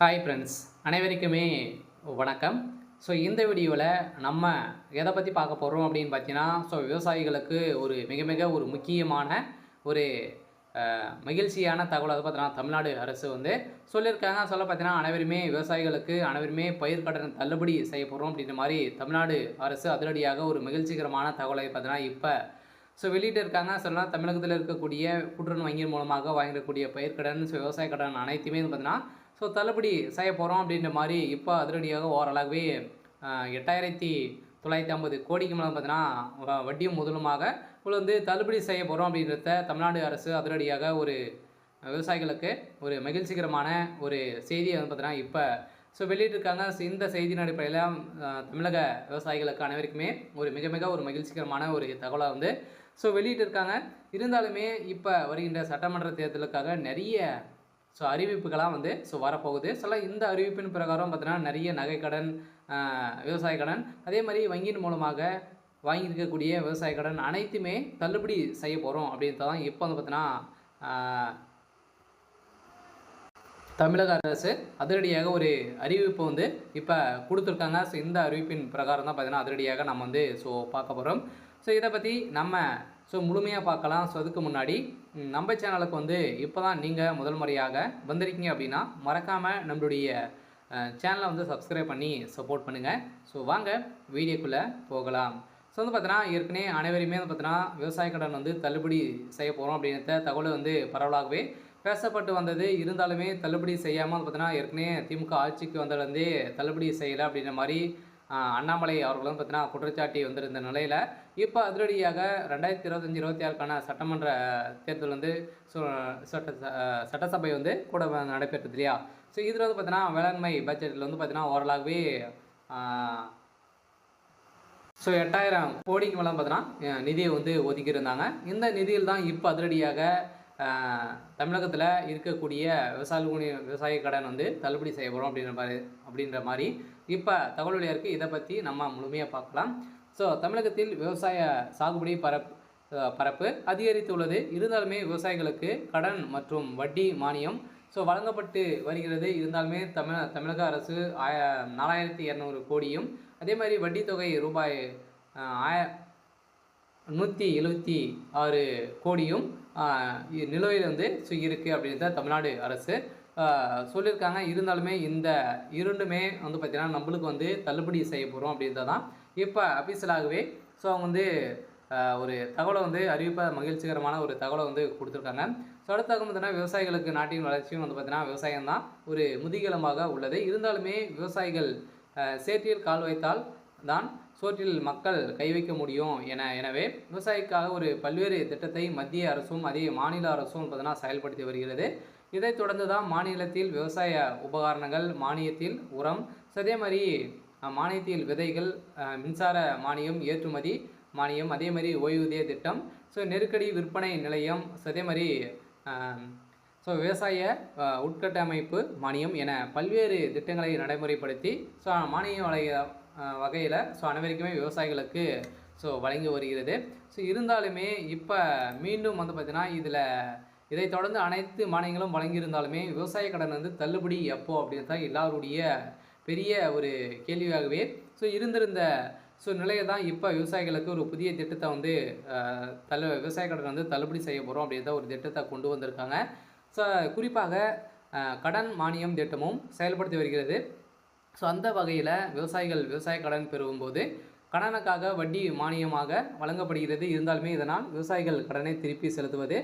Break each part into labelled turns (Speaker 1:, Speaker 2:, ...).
Speaker 1: Hi friends, அனைவருக்குமே வணக்கம். So இந்த வீடியோவில் நம்ம எதை பற்றி பார்க்க போகிறோம் அப்படின்னு பார்த்தீங்கன்னா, விவசாயிகளுக்கு ஒரு மிக மிக ஒரு முக்கியமான ஒரு மகிழ்ச்சியான தகவல் அதை பார்த்தீங்கன்னா தமிழ்நாடு அரசு சொல்லியிருக்காங்க. பார்த்தீங்கன்னா அனைவருமே பயிர்க்கடன் தள்ளுபடி செய்ய போகிறோம் அப்படின்ற மாதிரி தமிழ்நாடு அரசு அதிரடியாக ஒரு மகிழ்ச்சிகரமான தகவலை பார்த்தீங்கன்னா இப்போ வெளியிட்டு இருக்காங்க. சொல்லலாம் தமிழகத்தில் இருக்கக்கூடிய கூட்டுறவு வங்கியின் மூலமாக வாங்கக்கூடிய பயிர்க்கடன், விவசாய கடன் அனைத்துமே பார்த்தீங்கன்னா தள்ளுபடி செய்ய போகிறோம் அப்படின்ற மாதிரி இப்போ அதிரடியாக ஓரளவே 8,950 கோடிக்கு மேலே பார்த்தீங்கன்னா வட்டியும் முதலுமாக தள்ளுபடி செய்ய போகிறோம் அப்படின்றத தமிழ்நாடு அரசு அதிரடியாக ஒரு விவசாயிகளுக்கு ஒரு மகிழ்ச்சிகரமான ஒரு செய்தியை பார்த்தீங்கன்னா இப்போ வெளியிட்டிருக்காங்க. இந்த செய்தியின் அடிப்படையில் தமிழக விவசாயிகளுக்கு அனைவருக்குமே ஒரு மிக மிக ஒரு மகிழ்ச்சிகரமான ஒரு தகவலை வெளியிட்டிருக்காங்க. இருந்தாலுமே இப்போ வருகின்ற சட்டமன்ற தேர்தலுக்காக நிறைய அறிவிப்புகளாக வரப்போகுது. இந்த அறிவிப்பின் பிரகாரம் பார்த்தீங்கன்னா நிறைய நகை கடன், விவசாய கடன், அதே மாதிரி வங்கியின் மூலமாக வாங்கியிருக்கக்கூடிய விவசாய கடன் அனைத்துமே தள்ளுபடி செய்ய போகிறோம் அப்படின்றது தான் இப்போ பார்த்தீங்கன்னா தமிழக அரசு அதிரடியாக ஒரு அறிவிப்பு இப்போ கொடுத்துருக்காங்க. இந்த அறிவிப்பின் பிரகாரம் தான் பார்த்தீங்கன்னா அதிரடியாக நம்ம பார்க்க போகிறோம். இதை பற்றி நம்ம முழுமையாக பார்க்கலாம். அதுக்கு முன்னாடி நம்ம சேனலுக்கு இப்போ தான் நீங்கள் முதல் முறையாக வந்திருக்கீங்க அப்படின்னா மறக்காமல் நம்மளுடைய சேனலை சப்ஸ்கிரைப் பண்ணி சப்போர்ட் பண்ணுங்கள். வாங்க வீடியோக்குள்ளே போகலாம். பார்த்தீங்கன்னா ஏற்கனவே அனைவருமே பார்த்தீங்கன்னா விவசாய கடன் தள்ளுபடி செய்ய போகிறோம் அப்படின்ற தகவல் பரவலாகவே பேசப்பட்டு வந்தது. இருந்தாலுமே தள்ளுபடி செய்யாமல் பார்த்தீங்கன்னா ஏற்கனவே திமுக ஆட்சிக்கு வந்ததுலேருந்தே தள்ளுபடி செய்யலை அப்படின்ற மாதிரி அண்ணாமலை அவர்களும் பார்த்தீங்கன்னா குற்றச்சாட்டி வந்திருந்த நிலையில் இப்போ அதிரடியாக 2025-26க்கான சட்டமன்ற தேர்தல் சட்டசபை கூட நடைபெற்றது இல்லையா. இதில் பார்த்தீங்கன்னா வேளாண்மை பட்ஜெட்டில் பார்த்தீங்கன்னா ஓரளவுவே 8,000 கோடிக்கு மேலே பார்த்தீங்கன்னா நிதியை ஒதுக்கியிருந்தாங்க. இந்த நிதியில் தான் இப்போ அதிரடியாக தமிழகத்தில் இருக்கக்கூடிய விவசாய கடன் தள்ளுபடி செய்ய போகிறோம் அப்படின்ற மாதிரி இப்போ தகவல் வெளியாக இருக்குது. இதை பற்றி நம்ம முழுமையாக பார்க்கலாம். தமிழகத்தில் விவசாய சாகுபடி பரப்பு அதிகரித்துள்ளது. இருந்தாலுமே விவசாயிகளுக்கு கடன் மற்றும் வட்டி மானியம் வழங்கப்பட்டு வருகிறது. இருந்தாலுமே தமிழக அரசு 4,200 கோடியும், அதே மாதிரி வட்டி தொகை ரூபாய் 176 கோடியும் நிலுவையில் இருக்குது அப்படின்றத தமிழ்நாடு அரசு சொல்லியிருக்காங்க. இருந்தாலுமே இந்த இரண்டுமே பார்த்திங்கன்னா நம்மளுக்கு தள்ளுபடி செய்ய போகிறோம் அப்படின்றத தான் இப்போ அபிஷியலாகவே அவங்க ஒரு தகவலை அறிவிப்ப மகிழ்ச்சிகரமான ஒரு தகவலை கொடுத்துருக்காங்க. அடுத்தாக பார்த்தீங்கன்னா விவசாயிகளுக்கு நாட்டின் வளர்ச்சியும் பார்த்தீங்கன்னா விவசாயம் தான் ஒரு முதுகெலும்பாக உள்ளது. இருந்தாலுமே விவசாயிகள் சேற்றில் கால் வைத்தால் தான் சோற்றில் மக்கள் கை வைக்க முடியும் எனவே விவசாயிக்காக ஒரு பல்வேறு திட்டத்தை மத்திய அரசும் அதே மாநில அரசும் பார்த்தீங்கன்னா செயல்படுத்தி வருகிறது. இதைத் தொடர்ந்து தான் மாநிலத்தில் விவசாய உபகரணங்கள் மானியத்தில் உரம், அதே மாதிரி மானியத்தில் விதைகள், மின்சார மானியம், ஏற்றுமதி மானியம், அதே மாதிரி ஓய்வூதிய திட்டம், நெருக்கடி விற்பனை நிலையம், அதே மாதிரி விவசாய உட்கட்டமைப்பு மானியம் என பல்வேறு திட்டங்களை நடைமுறைப்படுத்தி மானிய வகையில் அனைவருக்குமே விவசாயிகளுக்கு வழங்கி வருகிறது. இருந்தாலுமே இப்போ மீண்டும் பார்த்திங்கன்னா இதை தொடர்ந்து அனைத்து மானியங்களும் வழங்கியிருந்தாலுமே விவசாய கடன் தள்ளுபடி எப்போ அப்படின்னு தான் எல்லாருடைய பெரிய ஒரு கேள்வியாகவே இருந்திருந்த நிலையை தான் இப்போ விவசாயிகளுக்கு ஒரு புதிய திட்டத்தை விவசாய கடன் தள்ளுபடி செய்ய போகிறோம் அப்படின்ற ஒரு திட்டத்தை கொண்டு வந்திருக்காங்க. குறிப்பாக கடன் மானியம் திட்டமும் செயல்படுத்தி வருகிறது. அந்த வகையில் விவசாயிகள் விவசாய கடன் பெறும்போது கடனுக்காக வட்டி மானியமாக வழங்கப்படுகிறது. இருந்தாலுமே இதனால் விவசாயிகள் கடனை திருப்பி செலுத்துவது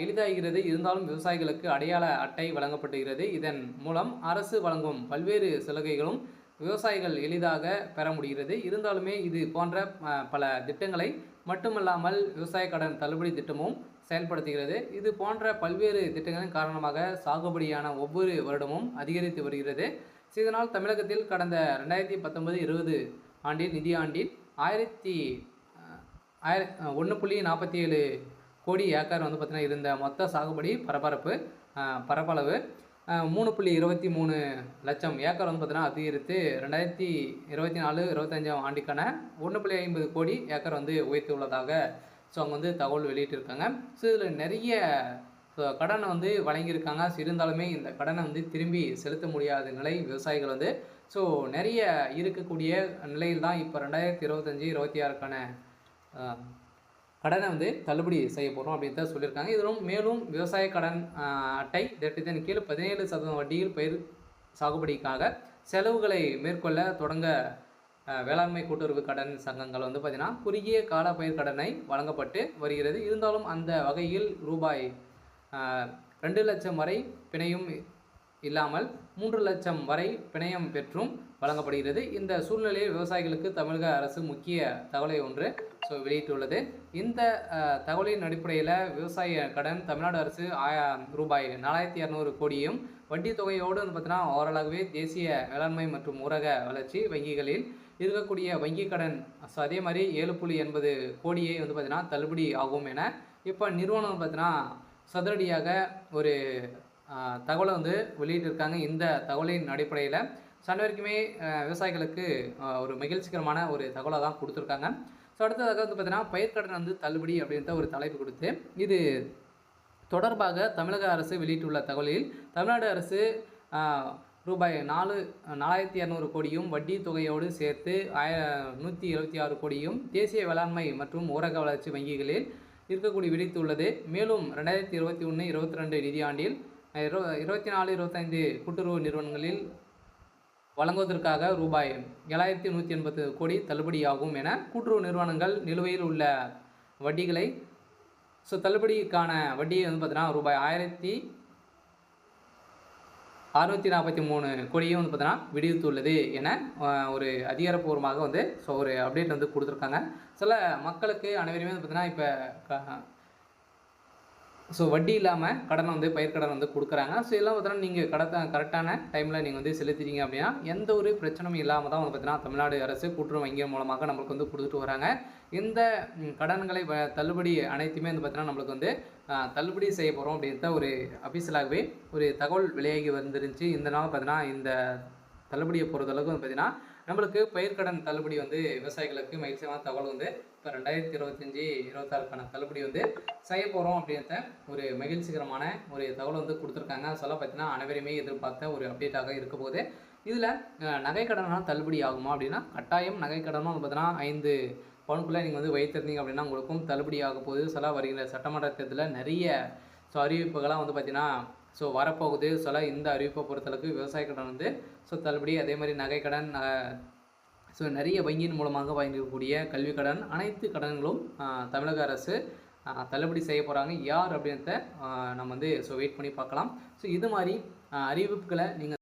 Speaker 1: எளிதாகிறது. இருந்தாலும் விவசாயிகளுக்கு அடையாள அட்டை வழங்கப்படுகிறது. இதன் மூலம் அரசு வழங்கும் பல்வேறு சலுகைகளும் விவசாயிகள் எளிதாக பெற முடிகிறது. இருந்தாலுமே இது போன்ற பல திட்டங்களை மட்டுமல்லாமல் விவசாய கடன் தள்ளுபடி திட்டமும் செயல்படுத்துகிறது. இது போன்ற பல்வேறு திட்டங்களின் காரணமாக சாகுபடியான ஒவ்வொரு வருடமும் அதிகரித்து வருகிறது. இதனால் தமிழகத்தில் கடந்த 2019-20 ஆண்டில் நிதியாண்டில் 1.47 கோடி ஏக்கர் பார்த்திங்கன்னா இருந்த மொத்த சாகுபடி பரப்பளவு 3.23 லட்சம் ஏக்கர் பார்த்திங்கன்னா அதிகரித்து 2024-25 ஆண்டுக்கான 1.50 கோடி ஏக்கர் உயர்த்தி உள்ளதாக அவங்க தகவல் வெளியிட்டிருக்காங்க. இதில் நிறைய ஸோ கடனை வந்து வழங்கியிருக்காங்க. இருந்தாலுமே இந்த கடனை வந்து திரும்பி செலுத்த முடியாத நிலை விவசாயிகள் வந்து ஸோ நிறைய இருக்கக்கூடிய நிலையில் தான் இப்போ 2025, 26க்கான கடனை வந்து தள்ளுபடி செய்ய போகிறோம் அப்படின்னு தான் சொல்லியிருக்காங்க. இதிலும் மேலும் விவசாய கடன் அட்டை திட்டத்தின் கீழ் 17% வட்டியில் பயிர் சாகுபடிக்காக செலவுகளை மேற்கொள்ள தொடங்க வேளாண்மை கூட்டுறவு கடன் சங்கங்கள் வந்து பார்த்திங்கன்னா குறுகிய கால பயிர் கடனை வழங்கப்பட்டு வருகிறது. இருந்தாலும் அந்த வகையில் ரூபாய் 2 லட்சம் வரை பிணையும் இல்லாமல் 3 லட்சம் வரை பிணையம் பெற்றும் வழங்கப்படுகிறது. இந்த சூழ்நிலையில் விவசாயிகளுக்கு தமிழக அரசு முக்கிய தகவலை ஒன்று வெளியிட்டுள்ளது. இந்த தகவலின் அடிப்படையில் விவசாய கடன் தமிழ்நாடு அரசு ரூபாய் 4200 கோடியும் வட்டி தொகையோடு வந்து பார்த்தீங்கன்னா ஓரளவுவே தேசிய வேளாண்மை மற்றும் ஊரக வளர்ச்சி வங்கிகளில் இருக்கக்கூடிய வங்கி கடன் அதே மாதிரி 7.80 கோடியை வந்து பார்த்தீங்கன்னா தள்ளுபடி ஆகும் என இப்போ நிறுவனம் பார்த்தீங்கன்னா சதுரடியாக ஒரு தகவலை வந்து வெளியிட்டிருக்காங்க. இந்த தகவலின் அடிப்படையில் அனைவருக்குமே விவசாயிகளுக்கு ஒரு மகிழ்ச்சிகரமான ஒரு தகவலை தான் கொடுத்துருக்காங்க. ஸோ அடுத்ததாக வந்து பார்த்தீங்கன்னா பயிர்க்கடன் வந்து தள்ளுபடி அப்படின்ற ஒரு தலைப்பு கொடுத்து இது தொடர்பாக தமிழக அரசு வெளியிட்டுள்ள தகவலில் தமிழ்நாடு அரசு ரூபாய் 4200 கோடியும் வட்டி தொகையோடு சேர்த்து 176 கோடியும் தேசிய வேளாண்மை மற்றும் ஊரக வளர்ச்சி வங்கிகளில் இருக்கக்கூடிய விடுத்துள்ளது. மேலும் 2021-22 நிதியாண்டில் 24-25 கூட்டுறவு நிறுவனங்களில் வழங்குவதற்காக ரூபாய் 7180 கோடி தள்ளுபடியாகும் என கூட்டுறவு நிறுவனங்கள் நிலுவையில் உள்ள வட்டிகளை தள்ளுபடிக்கான வட்டியை வந்து பார்த்தீங்கன்னா ரூபாய் 1643 கோடியும் வந்து பார்த்தீங்கன்னா விடுவித்துள்ளது என ஒரு அதிகாரப்பூர்வமாக வந்து ஒரு அப்டேட் வந்து கொடுத்துருக்காங்க. சில மக்களுக்கு அனைவருமே வந்து பார்த்தீங்கன்னா இப்போ வட்டி இல்லாமல் கடனை வந்து பயிர்க்கடன் வந்து கொடுக்குறாங்க. ஸோ எல்லாம் பார்த்தீங்கன்னா நீங்கள் கரெக்டான டைமில் நீங்கள் வந்து செலுத்திட்டீங்க அப்படின்னா எந்த ஒரு பிரச்சனையும் இல்லாமல் தான் வந்து பார்த்தீங்கன்னா தமிழ்நாடு அரசு கூட்டுறவு வங்கி மூலமாக நம்மளுக்கு வந்து கொடுத்துட்டு வராங்க. இந்த கடன்களை தள்ளுபடி அனைத்துமே வந்து பார்த்தீங்கன்னா நம்மளுக்கு வந்து தள்ளுபடி செய்ய போகிறோம் அப்படின்ற ஒரு அஃபீஷியலாகவே ஒரு தகவல் வெளியாகி வந்துருந்துச்சு. இந்த நாள் பார்த்தீங்கன்னா இந்த தள்ளுபடியை பொறுத்தளவுக்கு வந்து பார்த்தீங்கன்னா நம்மளுக்கு பயிர்க்கடன் தள்ளுபடி வந்து விவசாயிகளுக்கு மகிழ்ச்சியான தகவல் வந்து இப்போ 2025-26க்கான தள்ளுபடி வந்து செய்ய போகிறோம் அப்படின்ற ஒரு மகிழ்ச்சிகரமான ஒரு தகவல் வந்து கொடுத்துருக்காங்க. சொல்ல பார்த்தீங்கன்னா அனைவருமே எதிர்பார்த்த ஒரு அப்டேட்டாக இருக்க போது இதில் நகைக்கடனால் தள்ளுபடி ஆகுமா அப்படின்னா கட்டாயம் நகைக்கடனும் வந்து பார்த்தீங்கன்னா 5 பவுனுக்குள்ளே நீங்கள் வந்து வைத்திருந்தீங்க அப்படின்னா உங்களுக்கும் தள்ளுபடி ஆக போகுது. வருகிற சட்டமன்ற தேர்தலில் நிறைய அறிவிப்புகளாக வந்து பார்த்தீங்கன்னா வரப்போகுது. இந்த அறிவிப்பை பொறுத்தளவுக்கு விவசாய கடன் வந்து தள்ளுபடி, அதே மாதிரி நகைக்கடன், நிறைய வங்கியின் மூலமாக வாங்கிக்கக்கூடிய கல்வி கடன் அனைத்து கடன்களும் தமிழக அரசு தள்ளுபடி செய்ய போகிறாங்க. யார் அப்படின்றத நம்ம வந்து வெயிட் பண்ணி பார்க்கலாம். இது மாதிரி அறிவிப்புகளை நீங்கள்